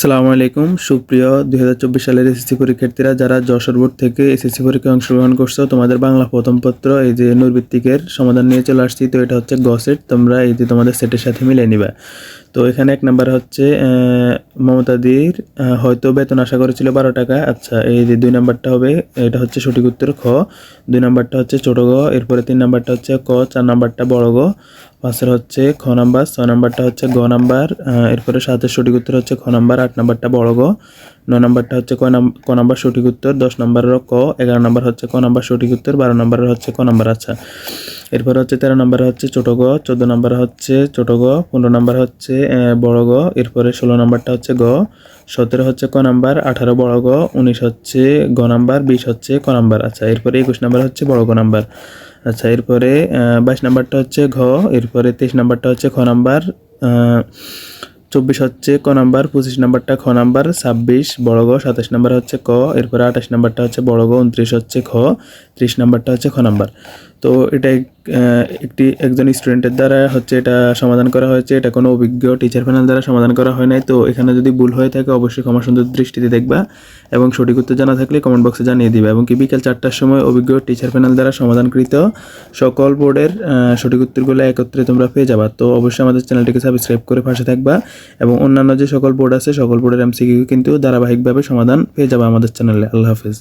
আসসালামু আলাইকুম সুপ্রিয় 2024 সালের এসএসসি পরীক্ষার্থীরা যারা যশোর বোর্ড থেকে এসএসসি পরীক্ষায় অংশগ্রহণ করছো, তোমাদের বাংলা প্রথম পত্র এই যে নৈর্ভিত্তিকের সমাধান নিয়ে চলে আসছি। তো এটা হচ্ছে গ সেট, তোমরা এই যে তোমাদের সেটের সাথে মিলিয়ে নিবা। তো এখানে এক নাম্বার হচ্ছে মমতাদির হয়তো বেতন আশা করেছিল 12 টাকা। আচ্ছা, এই যে 2 নাম্বারটা হবে, এটা হচ্ছে সঠিক উত্তর খ। 2 নাম্বারটা হচ্ছে ছোট গ, এরপরে 3 নাম্বারটা হচ্ছে ক, 4 নাম্বারটা বড় গ, 5 হচ্ছে খ নাম্বার, 6 নাম্বারটা হচ্ছে গ নাম্বার, এরপরে 7 সঠিক উত্তর হচ্ছে খ নাম্বার, 8 নাম্বারটা বড় গ, 9 নাম্বারটা হচ্ছে ক নাম্বার সঠিক উত্তর, 10 নাম্বারের ক, 11 নাম্বার হচ্ছে ক নাম্বার সঠিক উত্তর, 12 নাম্বারের হচ্ছে ক নাম্বার। আচ্ছা, এরপর হচ্ছে 13 নাম্বার হচ্ছে ছোট গ, 14 নাম্বার হচ্ছে ছোট গ, 15 নাম্বার হচ্ছে বড় গ, এরপরে 16 নাম্বারটা হচ্ছে গ, 17 হচ্ছে ক নাম্বার, 18 বড় গ, 19 হচ্ছে গ নাম্বার, 20 হচ্ছে ক নাম্বার। আচ্ছা, এরপরে 21 নাম্বার হচ্ছে বড় গ নাম্বার। আচ্ছা, এরপরে 22 নাম্বারটা হচ্ছে ঘ, এরপরে 23 নাম্বারটা হচ্ছে খ নাম্বার, 24 হচ্ছে ক নাম্বার, 25 নাম্বারটা খ নাম্বার, 26 বড় গ, 27 নাম্বার হচ্ছে ক, এরপরে 28 নাম্বারটা হচ্ছে বড় গ, 29 হচ্ছে খ, 30 নাম্বারটা হচ্ছে খ নাম্বার। তো এটা একজন স্টুডেন্টের দ্বারা হচ্ছে এটা সমাধান করা হয়েছে, এটা কোনো অভিজ্ঞ টিচার প্যানেল দ্বারা সমাধান করা হয় নাই। তো এখানে যদি ভুল হয়ে থাকে অবশ্যই ক্ষমা সুন্দর দৃষ্টিতে দেখবা এবং সঠিক উত্তর জানা থাকলে কমেন্ট বক্সে জানিয়ে দিবা। এবং কি বিকেল 4টার সময় অভিজ্ঞ টিচার প্যানেল দ্বারা সমাধানকৃত সকল বোর্ডের সঠিক উত্তরগুলো একত্রে তোমরা পেয়ে যাবা। তো অবশ্যই আমাদের চ্যানেলটিকে সাবস্ক্রাইব করে পাশে থাকবা এবং অন্যান্য যে সকল বোর্ড আছে সকল বোর্ডের এমসিকিউ কিন্তু ধারাবাহিকভাবে সমাধান পেয়ে যাবা আমাদের চ্যানেলে। আল্লাহ হাফেজ।